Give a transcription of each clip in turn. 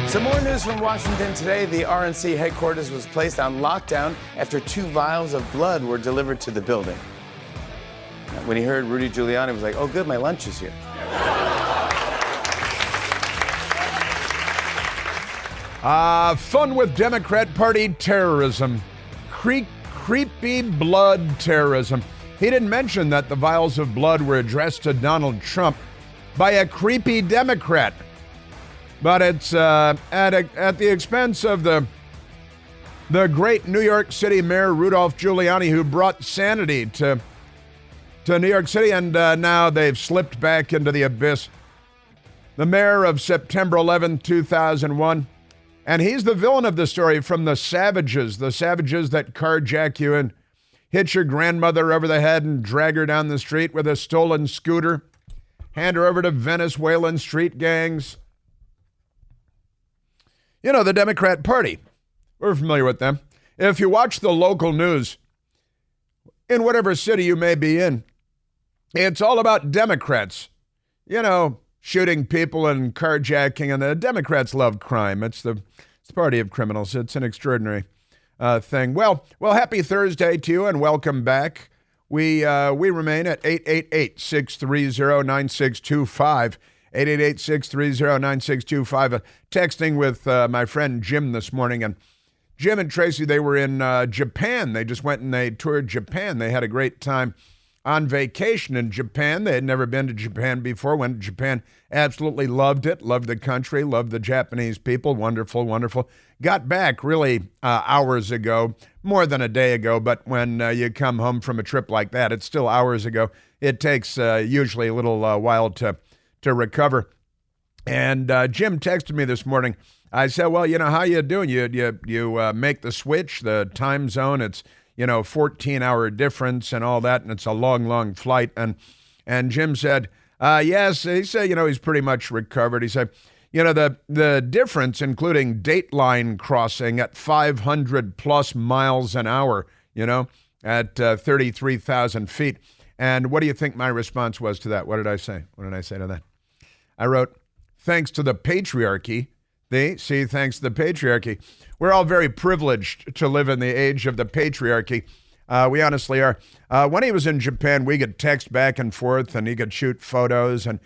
Some more news from Washington today. The RNC headquarters was placed on lockdown after 2 vials of blood were delivered to the building. When he heard Rudy Giuliani, he was like, oh, good, my lunch is here. Fun with Democrat Party terrorism. Creepy blood terrorism. He didn't mention that the vials of blood were addressed to Donald Trump by a creepy Democrat. But it's at the expense of the great New York City Mayor Rudolph Giuliani, who brought sanity to New York City, and now they've slipped back into the abyss. The mayor of September 11, 2001, and he's the villain of the story from the savages that carjack you and hit your grandmother over the head and drag her down the street with a stolen scooter, hand her over to Venezuelan street gangs. You know, the Democrat Party. We're familiar with them. If you watch the local news in whatever city you may be in, it's all about Democrats. You know, shooting people and carjacking, and the Democrats love crime. It's the party of criminals. It's an extraordinary thing. Well, happy Thursday to you, and welcome back. We remain at 888-630-9625. 888-630-9625. Texting with my friend Jim this morning. And Jim and Tracy, they were in Japan. They just went and they toured Japan. They had a great time on vacation in Japan. They had never been to Japan before. Went to Japan, absolutely loved it, loved the country, loved the Japanese people. Wonderful, wonderful. Got back really hours ago, more than a day ago, but when you come home from a trip like that, it's still hours ago. It takes usually a little while to recover. And Jim texted me this morning. I said, well, you know, how you doing? You make the switch, the time zone. It's, 14-hour difference and all that, and it's a long flight. And Jim said, yes. He said, he's pretty much recovered. He said, the difference, including Dateline crossing at 500 plus miles an hour, at 33,000 feet. And what do you think my response was to that? What did I say? What did I say to that? I wrote, thanks to the patriarchy. Thanks to the patriarchy. We're all very privileged to live in the age of the patriarchy. We honestly are. When he was in Japan, we could text back and forth, and he could shoot photos. And,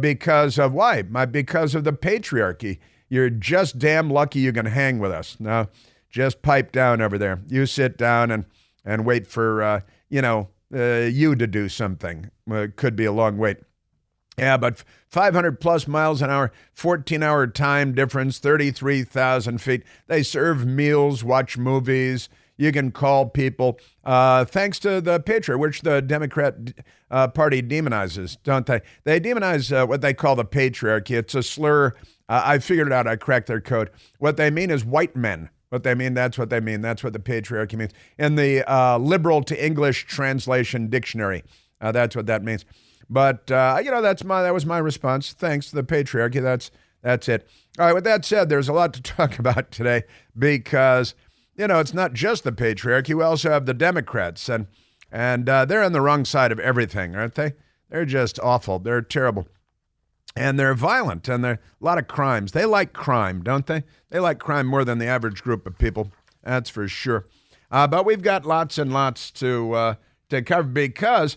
because of why? Because of the patriarchy. You're just damn lucky you can hang with us. Now, just pipe down over there. You sit down and wait for, you to do something. It could be a long wait. Yeah, but 500 plus miles an hour, 14-hour time difference, 33,000 feet. They serve meals, watch movies. You can call people. Thanks to the patriarchy, which the Democrat Party demonizes, don't they? They demonize what they call the patriarchy. It's a slur. I figured it out. I cracked their code. What they mean is white men. That's what they mean. That's what the patriarchy means. In the liberal to English translation dictionary, that's what that means. But, that was my response. Thanks to the patriarchy. That's it. All right, with that said, there's a lot to talk about today because, it's not just the patriarchy. We also have the Democrats, and they're on the wrong side of everything, aren't they? They're just awful. They're terrible. And they're violent, and there are a lot of crimes. They like crime, don't they? They like crime more than the average group of people. That's for sure. But we've got lots and lots to cover because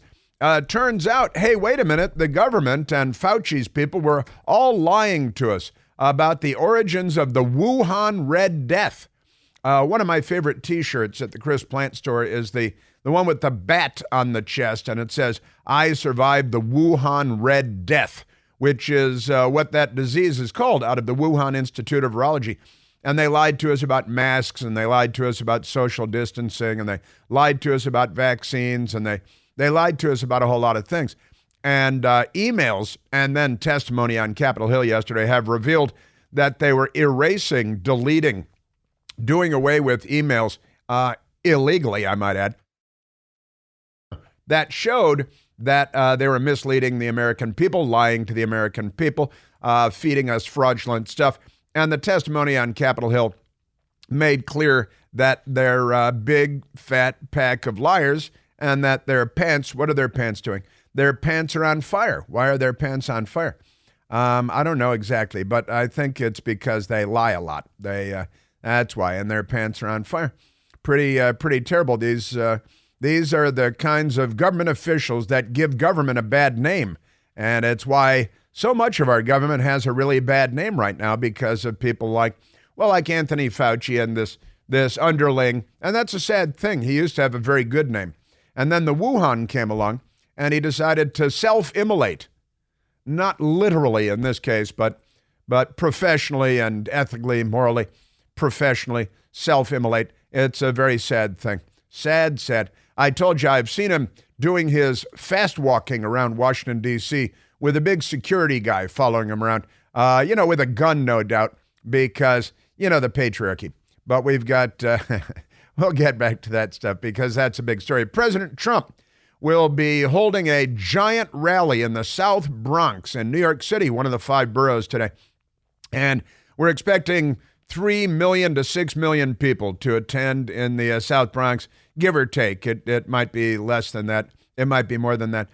turns out, hey, wait a minute, the government and Fauci's people were all lying to us about the origins of the Wuhan Red Death. One of my favorite T-shirts at the Chris Plant store is the one with the bat on the chest, and it says, I survived the Wuhan Red Death, which is what that disease is called out of the Wuhan Institute of Virology. And they lied to us about masks, and they lied to us about social distancing, and they lied to us about vaccines, and they lied to us about a whole lot of things. And emails and then testimony on Capitol Hill yesterday have revealed that they were erasing, deleting, doing away with emails illegally, I might add, that showed that they were misleading the American people, lying to the American people, feeding us fraudulent stuff. And the testimony on Capitol Hill made clear that they're a big, fat pack of liars and that their pants, what are their pants doing? Their pants are on fire. Why are their pants on fire? I don't know exactly, but I think it's because they lie a lot. That's why, and their pants are on fire. Pretty terrible. These are the kinds of government officials that give government a bad name, and it's why so much of our government has a really bad name right now because of people like Anthony Fauci and this underling, and that's a sad thing. He used to have a very good name, and then the Wuhan came along, and he decided to self-immolate. Not literally in this case, but professionally and ethically, morally, professionally self-immolate. It's a very sad thing. Sad. I told you I've seen him doing his fast walking around Washington, D.C. with a big security guy following him around, with a gun, no doubt, because, the patriarchy. But we've got, we'll get back to that stuff because that's a big story. President Trump will be holding a giant rally in the South Bronx in New York City, one of the 5 boroughs today. And we're expecting 3 million to 6 million people to attend in the South Bronx, give or take. It might be less than that. It might be more than that.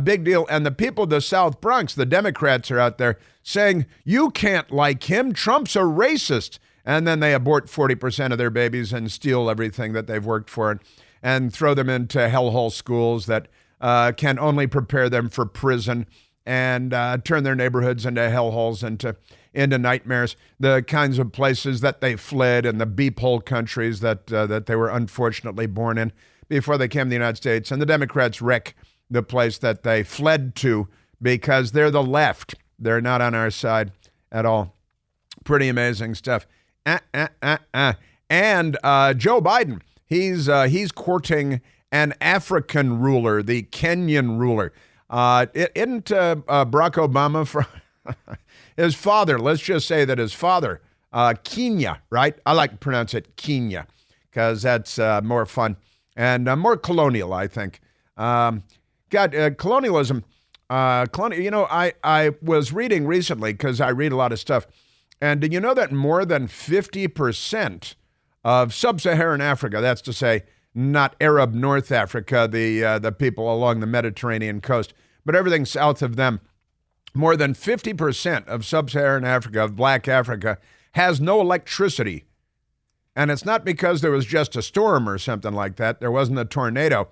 Big deal. And the people of the South Bronx, the Democrats, are out there saying, you can't like him. Trump's a racist. And then they abort 40% of their babies and steal everything that they've worked for and throw them into hellhole schools that can only prepare them for prison and turn their neighborhoods into hellholes, into nightmares, the kinds of places that they fled in the beep hole countries that they were unfortunately born in before they came to the United States. And the Democrats wreck the place that they fled to because they're the left. They're not on our side at all. Pretty amazing stuff. And Joe Biden, he's courting an African ruler, the Kenyan ruler. Isn't Barack Obama from his father? Let's just say that his father, Kenya, right? I like to pronounce it Kenya because that's more fun and more colonial, I think. Colonialism. I was reading recently because I read a lot of stuff. And did you know that more than 50% of sub-Saharan Africa, that's to say, not Arab North Africa, the people along the Mediterranean coast, but everything south of them, more than 50% of sub-Saharan Africa, of black Africa, has no electricity. And it's not because there was just a storm or something like that. There wasn't a tornado.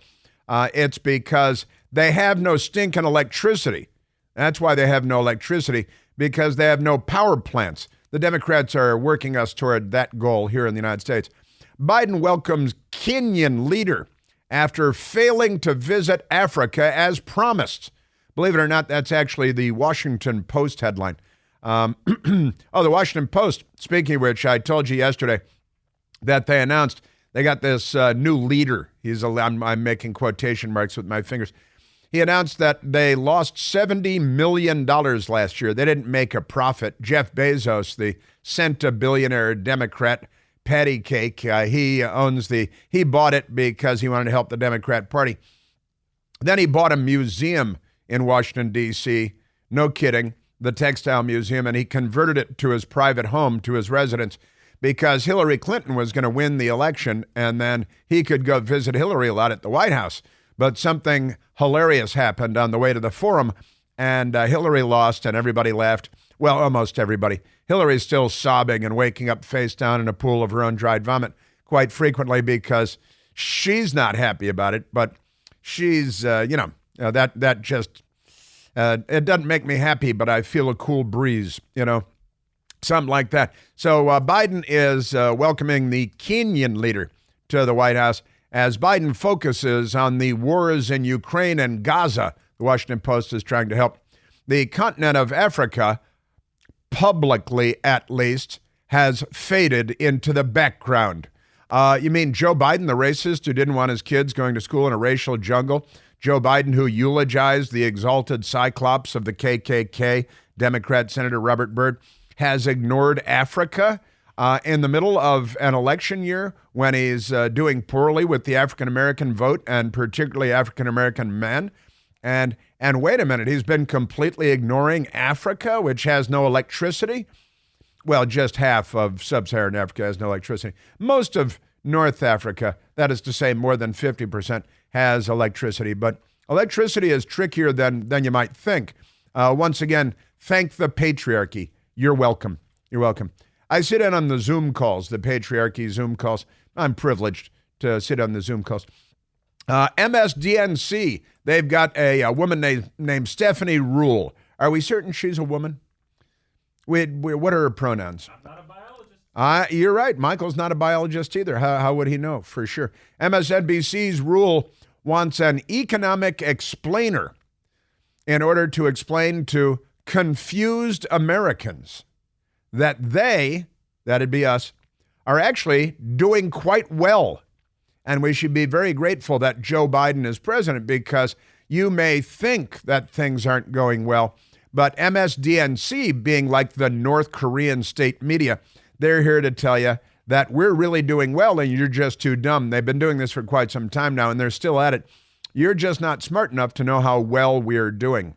It's because they have no stinking electricity. That's why they have no electricity, because they have no power plants. The Democrats are working us toward that goal here in the United States. Biden welcomes Kenyan leader after failing to visit Africa as promised. Believe it or not, that's actually the Washington Post headline. The Washington Post, speaking of which, I told you yesterday that they announced they got this new leader. I'm making quotation marks with my fingers. He announced that they lost $70 million last year. They didn't make a profit. Jeff Bezos, the centibillionaire Democrat patty cake, he bought it because he wanted to help the Democrat Party. Then he bought a museum in Washington, D.C., no kidding, the Textile Museum, and he converted it to his private home, to his residence, because Hillary Clinton was going to win the election, and then he could go visit Hillary a lot at the White House. But something hilarious happened on the way to the forum, and Hillary lost, and everybody laughed. Well, almost everybody. Hillary's still sobbing and waking up face down in a pool of her own dried vomit quite frequently because she's not happy about it. But she's, that just, it doesn't make me happy, but I feel a cool breeze, something like that. So Biden is welcoming the Kenyan leader to the White House as Biden focuses on the wars in Ukraine and Gaza. The Washington Post is trying to help. The continent of Africa, publicly at least, has faded into the background. You mean Joe Biden, the racist who didn't want his kids going to school in a racial jungle? Joe Biden, who eulogized the exalted cyclops of the KKK, Democrat Senator Robert Byrd, has ignored Africa in the middle of an election year when he's doing poorly with the African-American vote and particularly African-American men. And wait a minute, he's been completely ignoring Africa, which has no electricity. Well, just half of sub-Saharan Africa has no electricity. Most of North Africa, that is to say more than 50%, has electricity. But electricity is trickier than you might think. Once again, Thank the patriarchy. You're welcome. You're welcome. I sit in on the Zoom calls, the patriarchy Zoom calls. I'm privileged to sit on the Zoom calls. MSDNC, they've got a woman named Stephanie Rule. Are we certain she's a woman? What are her pronouns? I'm not a biologist. You're right. Michael's not a biologist either. How would he know? For sure. MSNBC's Rule wants an economic explainer in order to explain to confused Americans that they, that'd be us, are actually doing quite well. And we should be very grateful that Joe Biden is president, because you may think that things aren't going well, but MSDNC, being like the North Korean state media, they're here to tell you that we're really doing well and you're just too dumb. They've been doing this for quite some time now, and they're still at it. You're just not smart enough to know how well we're doing.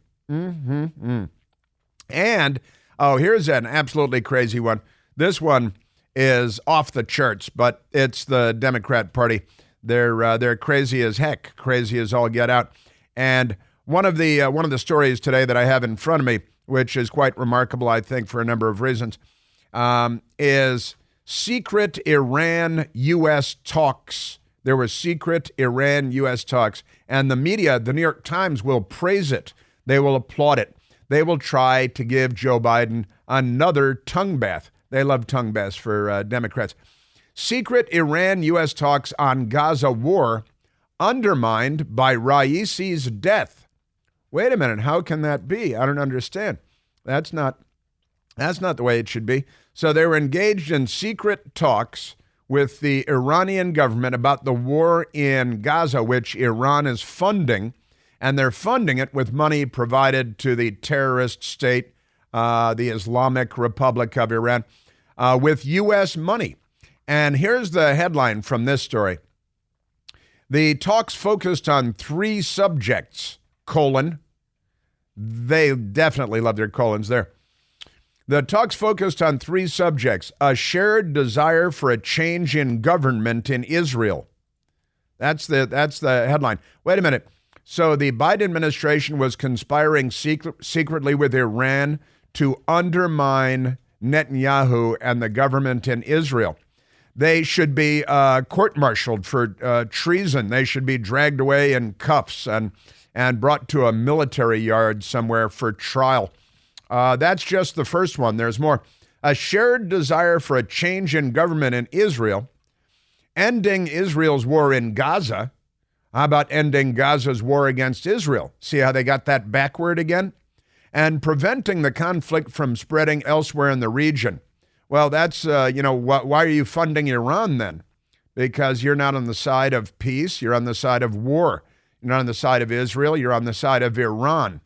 And, here's an absolutely crazy one. This one is off the charts, but it's the Democrat Party. They're crazy as heck, crazy as all get out. And one of the stories today that I have in front of me, which is quite remarkable, I think, for a number of reasons, is secret Iran-U.S. talks. There were secret Iran-U.S. talks, and the media, the New York Times, will praise it. They will applaud it. They will try to give Joe Biden another tongue bath. They love tongue baths for Democrats. Secret Iran-U.S. talks on Gaza war undermined by Raisi's death. Wait a minute, how can that be? I don't understand. That's not the way it should be. So they were engaged in secret talks with the Iranian government about the war in Gaza, which Iran is funding, and they're funding it with money provided to the terrorist state, the Islamic Republic of Iran, with U.S. money. And here's the headline from this story. The talks focused on 3 subjects, they definitely love their colons there. The talks focused on 3 subjects: a shared desire for a change in government in Israel. That's the headline. Wait a minute. So the Biden administration was conspiring secretly with Iran to undermine Netanyahu and the government in Israel. They should be court-martialed for treason. They should be dragged away in cuffs and brought to a military yard somewhere for trial. That's just the first one. There's more. A shared desire for a change in government in Israel, ending Israel's war in Gaza. How about ending Gaza's war against Israel? See how they got that backward again? And preventing the conflict from spreading elsewhere in the region. Well, that's, why are you funding Iran then? Because you're not on the side of peace. You're on the side of war. You're not on the side of Israel. You're on the side of Iran.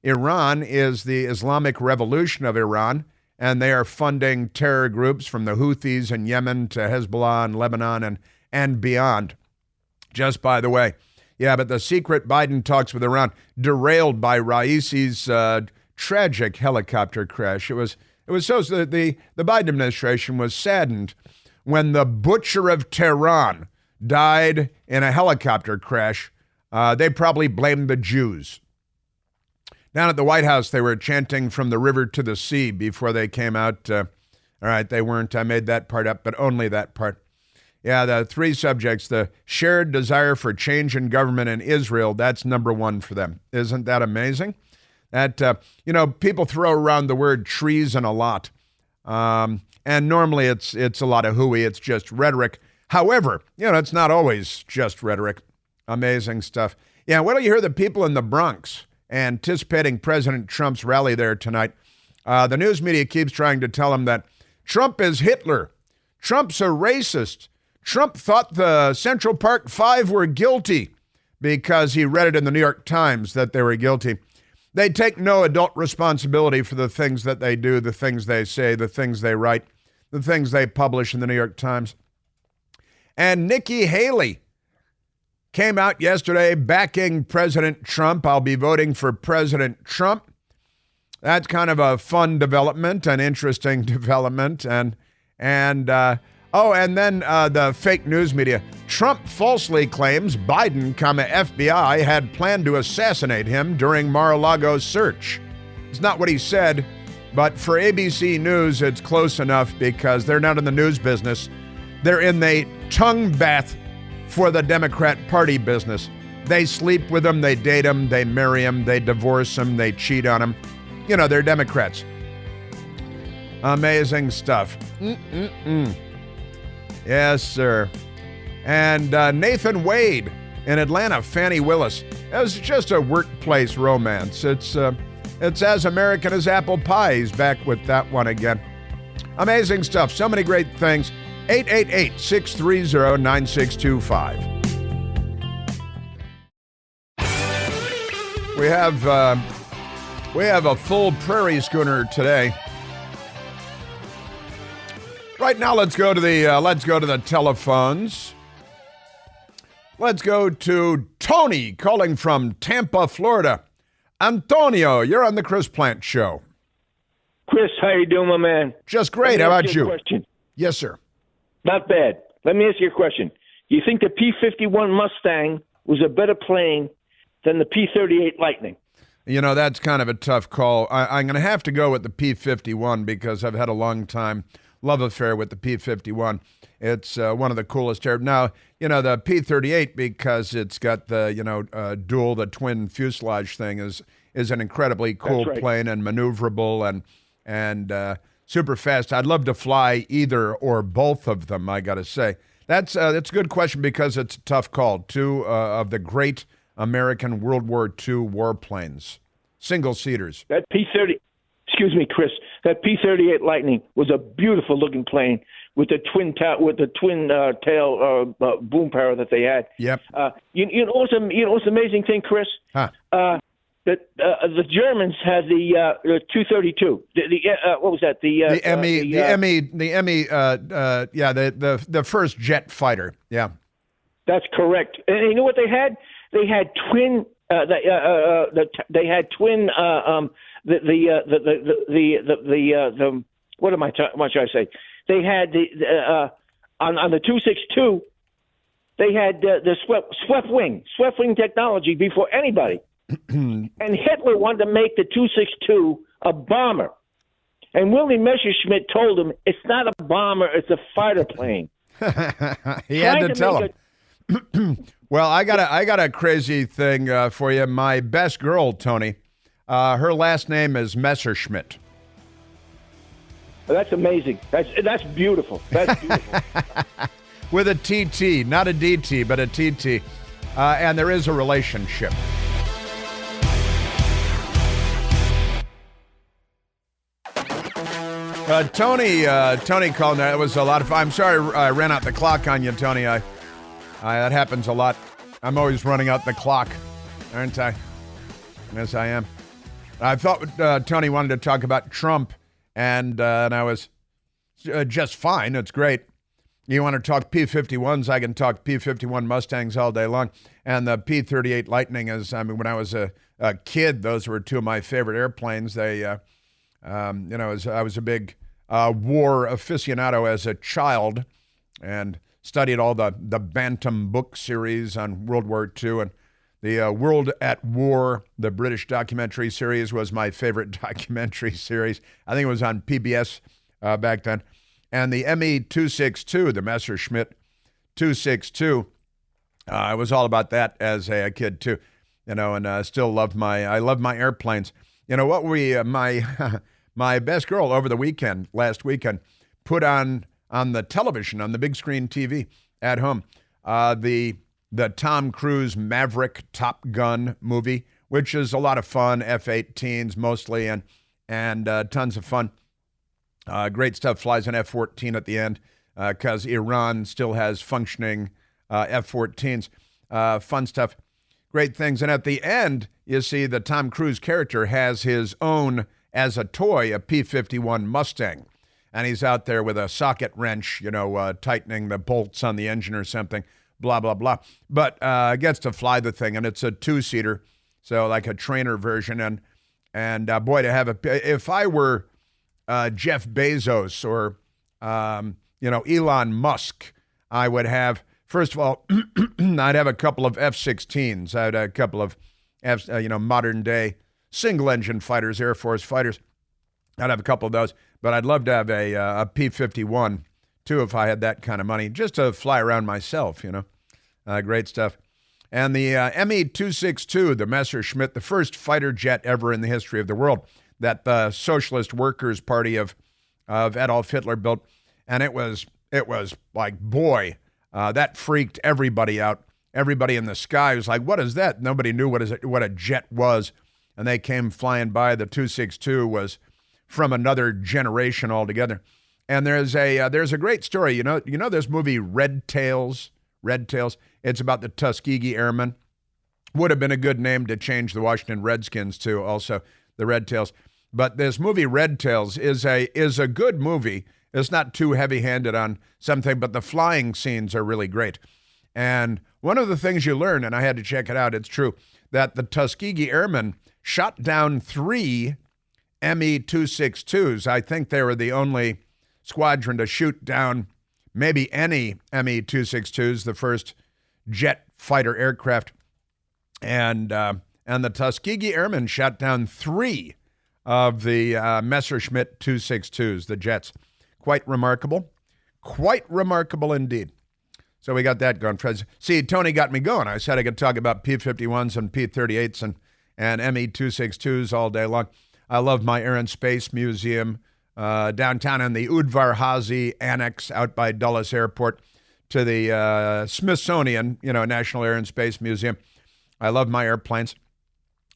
Iran is the Islamic Revolution of Iran, and they are funding terror groups from the Houthis in Yemen to Hezbollah in Lebanon and beyond. Just by the way. Yeah, but the secret Biden talks with Iran derailed by Raisi's tragic helicopter crash. It was so the Biden administration was saddened when the butcher of Tehran died in a helicopter crash. They probably blamed the Jews. Down at the White House, they were chanting "from the river to the sea" before they came out. All right, they weren't. I made that part up, but only that part. Yeah, the 3 subjects, the shared desire for change in government in Israel, that's number 1 for them. Isn't that amazing? That, people throw around the word treason a lot. And normally it's a lot of hooey. It's just rhetoric. However, it's not always just rhetoric. Amazing stuff. Yeah, why don't you hear the people in the Bronx anticipating President Trump's rally there tonight? The news media keeps trying to tell him that Trump is Hitler. Trump's a racist. Trump thought the Central Park Five were guilty because he read it in the New York Times that they were guilty. They take no adult responsibility for the things that they do, the things they say, the things they write, the things they publish in the New York Times. And Nikki Haley came out yesterday backing President Trump. I'll be voting for President Trump. That's kind of a fun development, an interesting development. And then the fake news media. Trump falsely claims Biden, FBI had planned to assassinate him during Mar-a-Lago's search. It's not what he said, but for ABC News, it's close enough because they're not in the news business. They're in the tongue bath for the Democrat Party business. They sleep with them, they date them, they marry them, they divorce them, they cheat on them. You know, they're Democrats. Amazing stuff. Yes, sir. And Nathan Wade in Atlanta, Fannie Willis. It was just a workplace romance. It's as American as apple pie. He's back with that one again. Amazing stuff. So many great things. 888-630-9625. We have a full prairie schooner today. Right now, let's go to the telephones. Let's go to Tony calling from Tampa, Florida. Antonio, you're on the Chris Plant Show. Chris, how you doing, my man? Just great. How about you? Question. Yes, sir. Not bad. Let me ask you a question. Do you think the P-51 Mustang was a better plane than the P-38 Lightning? You know, that's kind of a tough call. I'm going to have to go with the P-51 because I've had a long time love affair with the P-51. It's one of the coolest air. Now, you know, the P-38, because it's got the, dual, the twin fuselage thing is an incredibly cool plane and maneuverable and super fast. I'd love to fly either or both of them, I got to say. That's a good question because it's a tough call. Two of the great American World War II warplanes, single-seaters. That excuse me, Chris, that P-38 Lightning was a beautiful-looking plane with the twin tail boom power that they had. Yep. You know what's the amazing thing, Chris? Huh. That the Germans had the 232. What was that? The first jet fighter. Yeah. That's correct. And you know what they had? They had twin. They had twin. What am I? What should I say? They had on the 262. They had the swept wing technology before anybody. And Hitler wanted to make the 262 a bomber. And William Messerschmitt told him, it's not a bomber, it's a fighter plane. He had to tell him. Well, I got a crazy thing for you. My best girl, Tony, her last name is Messerschmitt. That's amazing. That's beautiful. That's beautiful. With a TT, not a DT, but a TT. And there is a relationship. Tony called. That was a lot of fun. I'm sorry I ran out the clock on you, Tony. That happens a lot. I'm always running out the clock, aren't I? Yes, I am. I thought Tony wanted to talk about Trump, and I was just fine. It's great. You want to talk P-51s? I can talk P-51 Mustangs all day long. And the P-38 Lightning when I was a kid, those were two of my favorite airplanes. They, I was a big war aficionado as a child and studied all the Bantam book series on World War II. And the World at War, the British documentary series, was my favorite documentary series. I think it was on PBS back then. And the ME-262, the Messerschmitt 262, I was all about that as a kid too, and I still love I love my airplanes. You know what my best girl over the last weekend, put on the television, on the big screen TV at home, the Tom Cruise Maverick Top Gun movie, which is a lot of fun, F-18s mostly, and tons of fun. Great stuff. Flies an F-14 at the end because Iran still has functioning F-14s. Fun stuff. Great things. And at the end, you see the Tom Cruise character has his own, as a toy, a P-51 Mustang. And he's out there with a socket wrench, tightening the bolts on the engine or something, blah, blah, blah. But gets to fly the thing, and it's a two-seater, so like a trainer version. And boy, to have if I were Jeff Bezos or, Elon Musk, I would have, first of all, I'd have a couple of F-16s. I'd have a couple of modern day single-engine fighters, Air Force fighters. I'd have a couple of those, but I'd love to have a P-51, too, if I had that kind of money, just to fly around myself, Great stuff. And the Me-262, the Messerschmitt, the first fighter jet ever in the history of the world that the Socialist Workers' Party of Adolf Hitler built. And it was like, boy, that freaked everybody out. Everybody in the sky was like, what is that? Nobody knew what a jet was. And they came flying by. The 262 was from another generation altogether. And there's a great story. You know this movie Red Tails? Red Tails. It's about the Tuskegee Airmen. Would have been a good name to change the Washington Redskins to, also the Red Tails. But this movie Red Tails is a good movie. It's not too heavy-handed on something, but the flying scenes are really great. And one of the things you learn, and I had to check it out, it's true, that the Tuskegee Airmen shot down 3 Me-262s. I think they were the only squadron to shoot down maybe any Me-262s, the first jet fighter aircraft. And the Tuskegee Airmen shot down 3 of the Messerschmitt 262s, the jets. Quite remarkable. Quite remarkable indeed. So we got that going, friends. See, Tony got me going. I said I could talk about P-51s and P-38s and Me-262s all day long. I love my Air and Space Museum downtown in the Udvar-Hazy Annex out by Dulles Airport to the Smithsonian, National Air and Space Museum. I love my airplanes.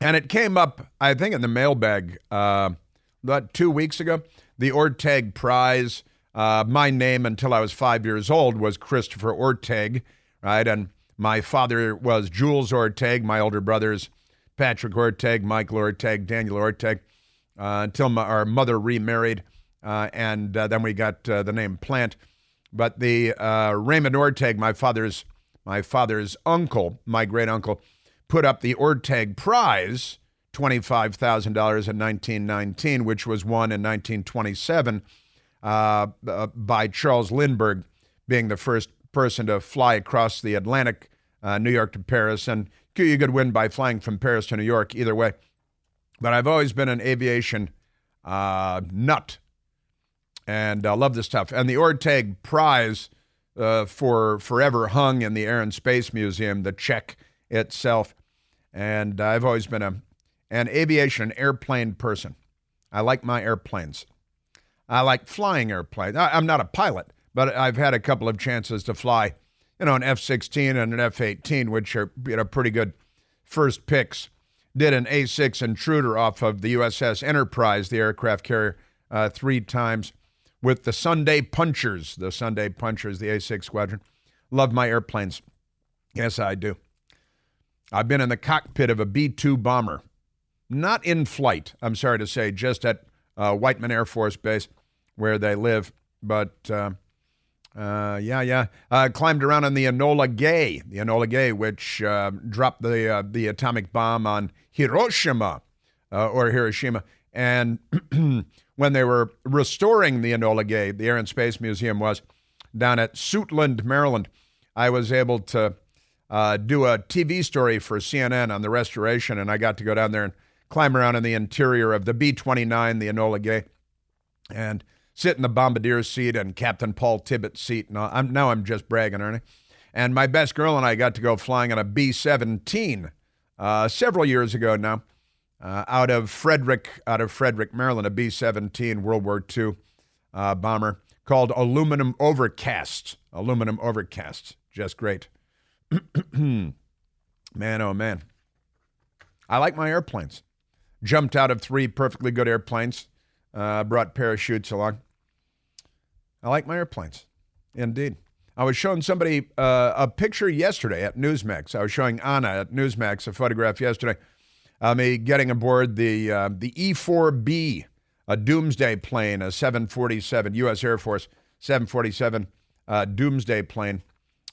And it came up, I think, in the mailbag about 2 weeks ago. The Orteg Prize. My name until I was 5 years old was Christopher Orteg, right? And my father was Jules Orteg. My older brothers, Patrick Orteg, Michael Orteg, Daniel Orteg, until our mother remarried, and then we got the name Plant. But the Raymond Orteg, my father's uncle, my great uncle, put up the Orteg Prize, $25,000 in 1919, which was won in 1927 by Charles Lindbergh, being the first person to fly across the Atlantic, New York to Paris. And you could win by flying from Paris to New York, either way. But I've always been an aviation nut, and I love this stuff. And the Orteg Prize for forever hung in the Air and Space Museum, the check itself. And I've always been an aviation, an airplane person. I like my airplanes. I like flying airplanes. I'm not a pilot, but I've had a couple of chances to fly, an F-16 and an F-18, which are pretty good first picks. Did an A-6 Intruder off of the USS Enterprise, the aircraft carrier, 3 times with the Sunday Punchers, the A-6 Squadron. Love my airplanes. Yes, I do. I've been in the cockpit of a B-2 bomber. Not in flight, I'm sorry to say, just at Whiteman Air Force Base where they live. But, climbed around on the Enola Gay, which dropped the atomic bomb on Hiroshima. And when they were restoring the Enola Gay, the Air and Space Museum was down at Suitland, Maryland, I was able to do a TV story for CNN on the restoration, and I got to go down there and climb around in the interior of the B-29, the Enola Gay, and sit in the bombardier seat and Captain Paul Tibbett's seat. Now I'm just bragging, aren't I? And my best girl and I got to go flying on a B-17 several years ago now, out of Frederick, Maryland, a B-17 World War II bomber called Aluminum Overcast. Just great. Man, oh man. I like my airplanes. Jumped out of 3 perfectly good airplanes. Brought parachutes along. I like my airplanes. Indeed. I was showing somebody a picture yesterday at Newsmax. I was showing Anna at Newsmax a photograph yesterday. Me getting aboard the E-4B, a Doomsday plane, a 747, U.S. Air Force 747 Doomsday plane.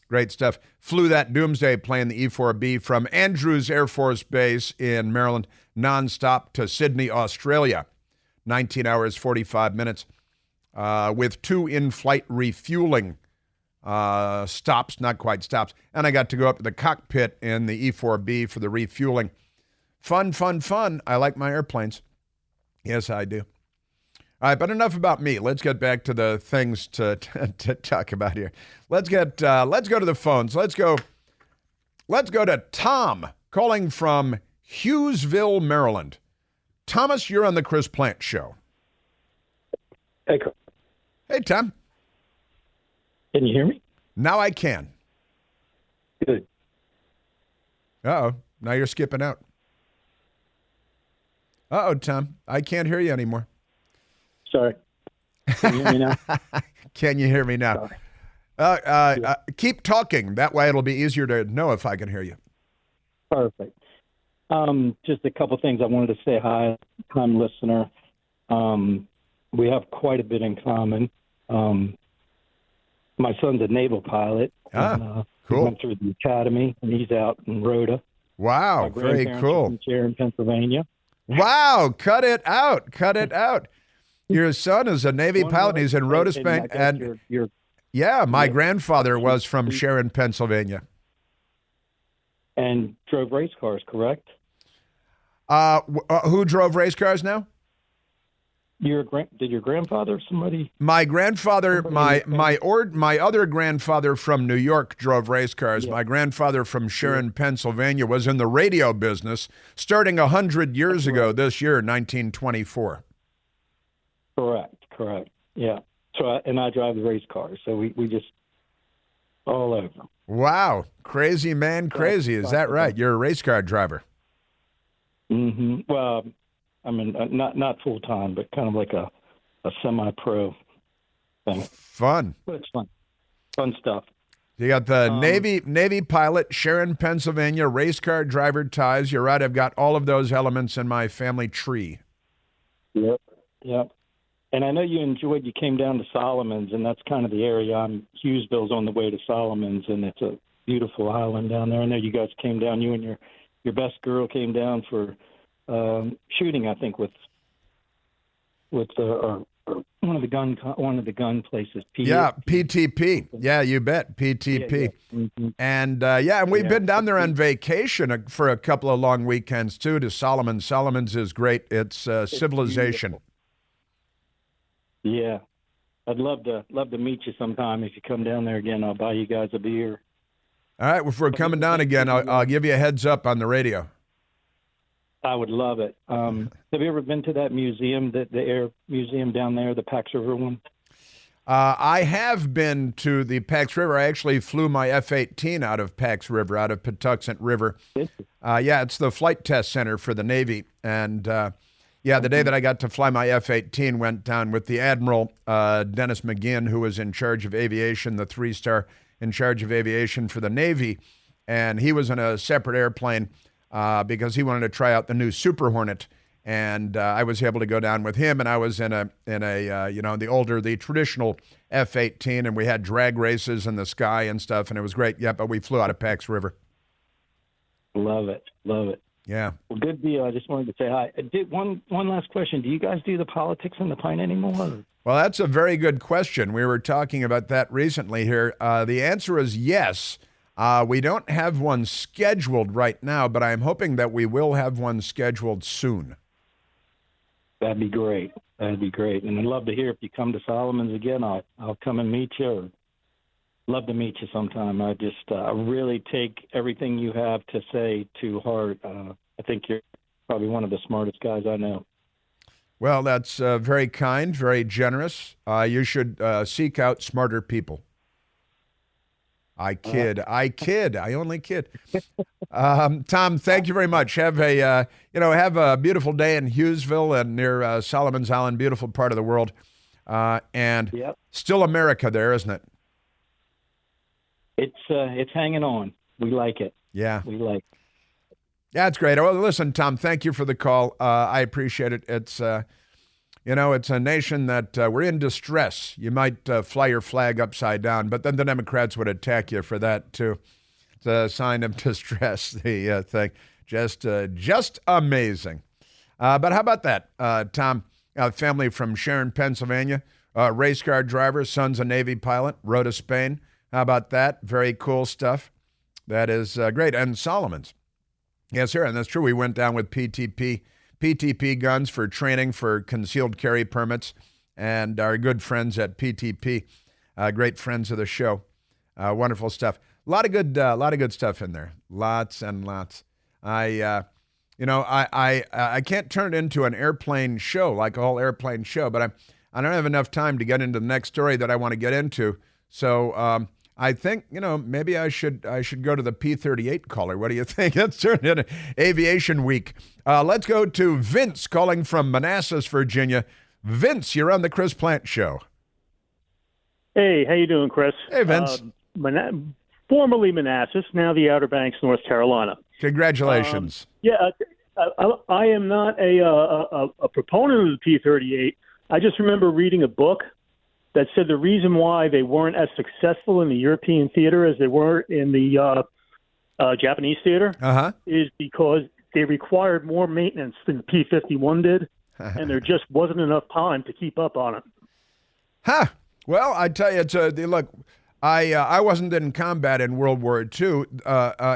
Great stuff. Flew that Doomsday plane, the E-4B, from Andrews Air Force Base in Maryland, nonstop to Sydney, Australia. 19 hours, 45 minutes, with 2 in-flight refueling stops, not quite stops. And I got to go up to the cockpit in the E-4B for the refueling. Fun, fun, fun. I like my airplanes. Yes, I do. All right, but enough about me. Let's get back to the things to talk about here. Let's go to the phones. Let's go to Tom calling from Hughesville, Maryland. Thomas, you're on the Chris Plant Show. Hey, Chris. Hey, Tom. Can you hear me? Now I can. Good. Uh-oh. Now you're skipping out. Uh-oh, Tom. I can't hear you anymore. Sorry. Can you hear me now? Can you hear me now? Keep talking. That way it'll be easier to know if I can hear you. Perfect. Just a couple things I wanted to say. Hi, time listener. We have quite a bit in common. My son's a naval pilot. Cool. He went through the academy, and he's out in Rhoda. Wow, very cool. From Sharon, Pennsylvania. Wow, cut it out. Cut it out. Your son is a Navy pilot. He's in Rhoda, Spain. And my grandfather was from Sharon, Pennsylvania. And drove race cars, correct? Who drove race cars now? Did your grandfather, somebody? My grandfather, my other grandfather from New York drove race cars. Yeah. My grandfather from Sharon, Pennsylvania was in the radio business starting 100 years ago this year, 1924. Correct. Yeah. So, I drive the race cars, so we just all over. Wow. Crazy man, crazy. Is that right? You're a race car driver. Mm-hmm. Well, I mean, not full time, but kind of like a semi-pro thing. Fun. But it's fun. Fun stuff. You got the Navy pilot, Sharon, Pennsylvania, race car driver ties. You're right. I've got all of those elements in my family tree. Yep. And I know you came down to Solomon's, and that's kind of the area. Hughesville's on the way to Solomon's, and it's a beautiful island down there. I know you guys came down, you and your best girl came down for shooting, I think, with one of the gun places. PTP. Yeah, you bet, PTP. Yeah. Mm-hmm. And we've been down there on vacation for a couple of long weekends too to Solomon's. Solomon's is great. It's civilization. Beautiful. Yeah, I'd love to meet you sometime. If you come down there again, I'll buy you guys a beer. All right, if we're coming down again, I'll give you a heads up on the radio. I would love it. Have you ever been to that museum, the Air Museum down there, the Pax River one? I have been to the Pax River. I actually flew my F-18 out of Pax River, out of Patuxent River. It's the flight test center for the Navy. And, the day that I got to fly my F-18, went down with the Admiral Dennis McGinn, who was in charge of aviation, the 3-star in charge of aviation for the Navy. And he was in a separate airplane because he wanted to try out the new Super Hornet, and I was able to go down with him. And I was in the traditional F-18, and we had drag races in the sky and stuff, and it was great. Yeah, but we flew out of Pax River. Love it. Yeah. Well, good deal. I just wanted to say hi. One last question. Do you guys do the politics in the pine anymore? Well, that's a very good question. We were talking about that recently here. The answer is yes. We don't have one scheduled right now, but I'm hoping that we will have one scheduled soon. That'd be great. And I'd love to hear if you come to Solomon's again. I'll come and meet you. Or love to meet you sometime. I just really take everything you have to say to heart. I think you're probably one of the smartest guys I know. Well, that's very kind, very generous. You should seek out smarter people. I kid. I only kid. Tom, thank you very much. Have a beautiful day in Hughesville and near Solomon's Island, beautiful part of the world. Still America there, isn't it? It's hanging on. We like it. Yeah. We like it. Yeah, it's great. Well, listen, Tom, thank you for the call. I appreciate it. It's it's a nation that we're in distress. You might fly your flag upside down, but then the Democrats would attack you for that, too. It's a sign of distress, the thing. Just amazing. But how about that, Tom? Family from Sharon, Pennsylvania, race car driver, son's a Navy pilot, Rhoda, Spain. How about that? Very cool stuff. That is great. And Solomon's. Yes, sir, and that's true. We went down with PTP guns for training for concealed carry permits, and our good friends at PTP, great friends of the show, wonderful stuff. A lot of good stuff in there, lots and lots. I can't turn it into an airplane show, like a whole airplane show, but I don't have enough time to get into the next story that I want to get into. So I think, maybe I should go to the P-38 caller. What do you think? That's certainly an aviation week. Let's go to Vince calling from Manassas, Virginia. Vince, you're on the Chris Plant Show. Hey, how you doing, Chris? Hey, Vince. Formerly Manassas, now the Outer Banks, North Carolina. Congratulations. I am not a proponent of the P-38. I just remember reading a book that said the reason why they weren't as successful in the European theater as they were in the Japanese theater is because they required more maintenance than the P-51 did, and there just wasn't enough time to keep up on it. Huh. Well, I tell you, look, I wasn't in combat in World War II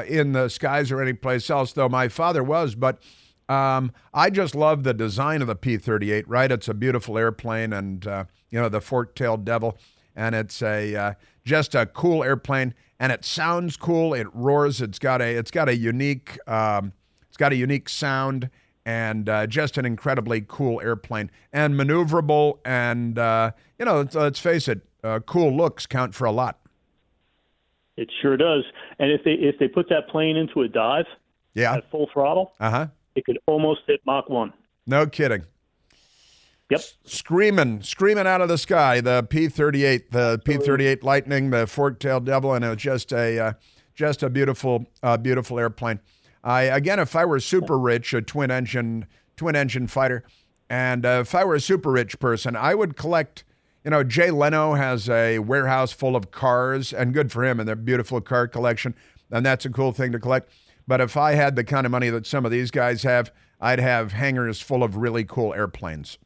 in the skies or any place else, though my father was, but I just love the design of the P-38, right? It's a beautiful airplane, and the fork-tailed devil, and it's just a cool airplane, and it sounds cool. It roars. It's got a unique sound, and just an incredibly cool airplane, and maneuverable, and let's face it, cool looks count for a lot. It sure does. And if they put that plane into a dive at full throttle, it could almost hit Mach 1. No kidding. Yep. Screaming out of the sky, the P-38, the P-38 Lightning, the fork-tailed devil, and it's just a beautiful airplane. If I were super rich, a twin engine fighter, and if I were a super rich person, I would collect. Jay Leno has a warehouse full of cars, and good for him, and their beautiful car collection, and that's a cool thing to collect. But if I had the kind of money that some of these guys have, I'd have hangars full of really cool airplanes.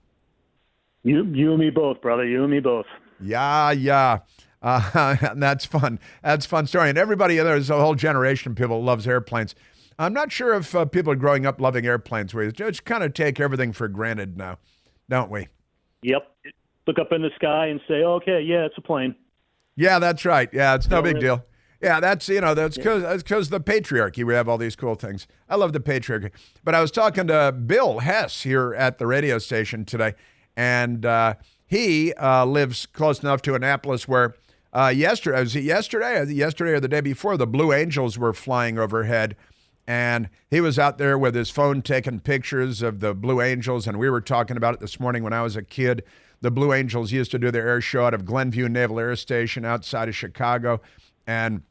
You and me both, brother. You and me both. Yeah. That's fun. That's a fun story. And everybody, there's a whole generation of people who loves airplanes. I'm not sure if people are growing up loving airplanes. We just kind of take everything for granted now, don't we? Yep. Look up in the sky and say, okay, yeah, it's a plane. Yeah, that's right. Yeah, it's no big deal. Yeah, that's because the patriarchy. We have all these cool things. I love the patriarchy. But I was talking to Bill Hess here at the radio station today, and he lives close enough to Annapolis where yesterday or the day before, the Blue Angels were flying overhead, and he was out there with his phone taking pictures of the Blue Angels, and we were talking about it this morning when I was a kid. The Blue Angels used to do their air show out of Glenview Naval Air Station outside of Chicago, and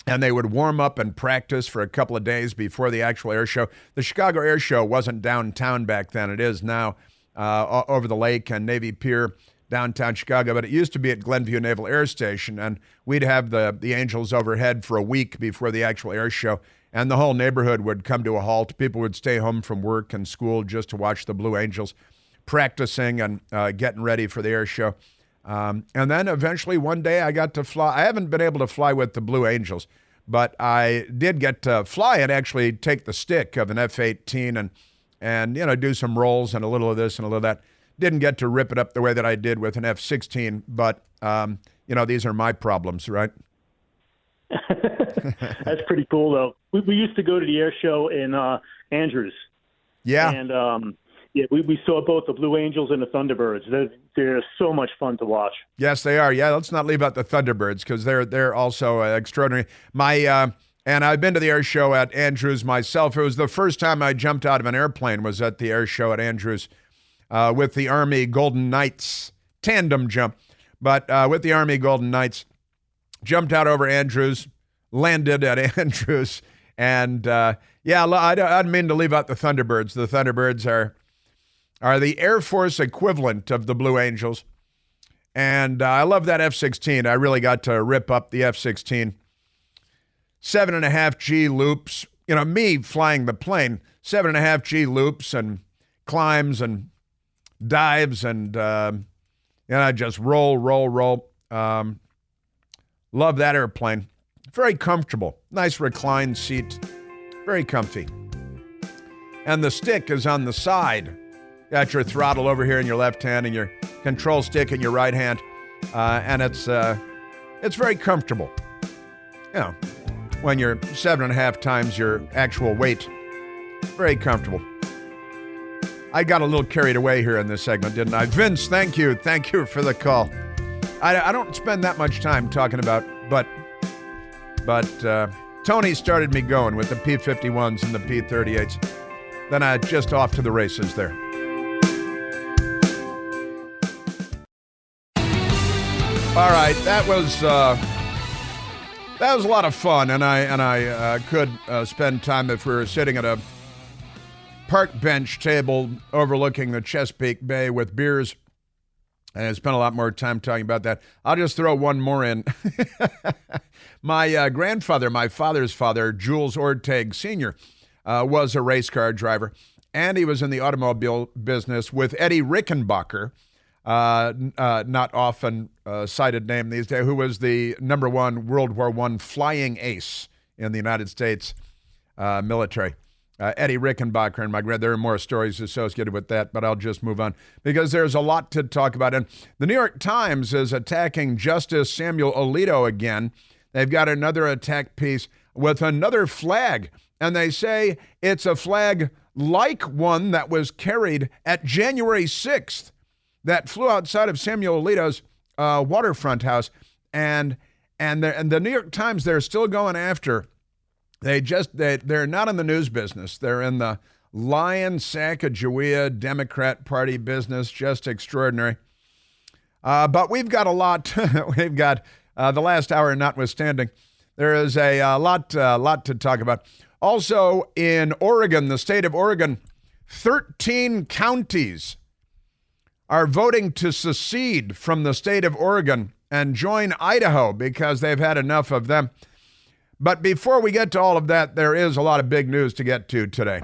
they would warm up and practice for a couple of days before the actual air show. The Chicago Air Show wasn't downtown back then. It is now over the lake and Navy Pier, downtown Chicago, but it used to be at Glenview Naval Air Station, and we'd have the Angels overhead for a week before the actual air show, and the whole neighborhood would come to a halt. People would stay home from work and school just to watch the Blue Angels practicing and getting ready for the air show. And then eventually one day I got to fly. I haven't been able to fly with the Blue Angels, but I did get to fly and actually take the stick of an F-18 and do some rolls and a little of this and a little of that. Didn't get to rip it up the way that I did with an F-16, but these are my problems, right? That's pretty cool, though. We used to go to the air show in Andrews. Yeah. And we saw both the Blue Angels and the Thunderbirds. They're so much fun to watch. Yes, they are. Yeah, let's not leave out the Thunderbirds because they're also extraordinary. And I've been to the air show at Andrews myself. It was the first time I jumped out of an airplane was at the air show at Andrews with the Army Golden Knights tandem jump. But with the Army Golden Knights, jumped out over Andrews, landed at Andrews, and I didn't mean to leave out the Thunderbirds. The Thunderbirds are the Air Force equivalent of the Blue Angels. And I love that F-16. I really got to rip up the F-16. 7.5 G loops. Me flying the plane, 7.5 G loops and climbs and dives and I just roll. Love that airplane. Very comfortable. Nice reclined seat. Very comfy. and the stick is on the side. Got your throttle over here in your left hand and your control stick in your right hand, and it's very comfortable. You know, when you're 7.5 times your actual weight, very comfortable. I got a little carried away here in this segment, didn't I? Vince, thank you for the call. I don't spend that much time talking about, but Tony started me going with the P-51s and the P-38s. Then I just off to the races there. All right, that was a lot of fun, and I could spend time if we were sitting at a park bench table overlooking the Chesapeake Bay with beers. And I spent a lot more time talking about that. I'll just throw one more in. My grandfather, my father's father, Jules Orteg Sr., was a race car driver, and he was in the automobile business with Eddie Rickenbacker, not often cited name these days, who was the #1 World War I flying ace in the United States military. Eddie Rickenbacker and my grand. There are more stories associated with that, but I'll just move on because there's a lot to talk about. And the New York Times is attacking Justice Samuel Alito again. They've got another attack piece with another flag, and they say it's a flag like one that was carried at January 6th that flew outside of Samuel Alito's waterfront house. And the New York Times, they're still going after. They're not in the news business. They're in the Lion Sacagawea Democrat Party business. Just extraordinary. But we've got a lot. We've got the last hour notwithstanding. There is a lot to talk about. Also in Oregon, the state of Oregon, 13 counties are voting to secede from the state of Oregon and join Idaho because they've had enough of them. But before we get to all of that, there is a lot of big news to get to today.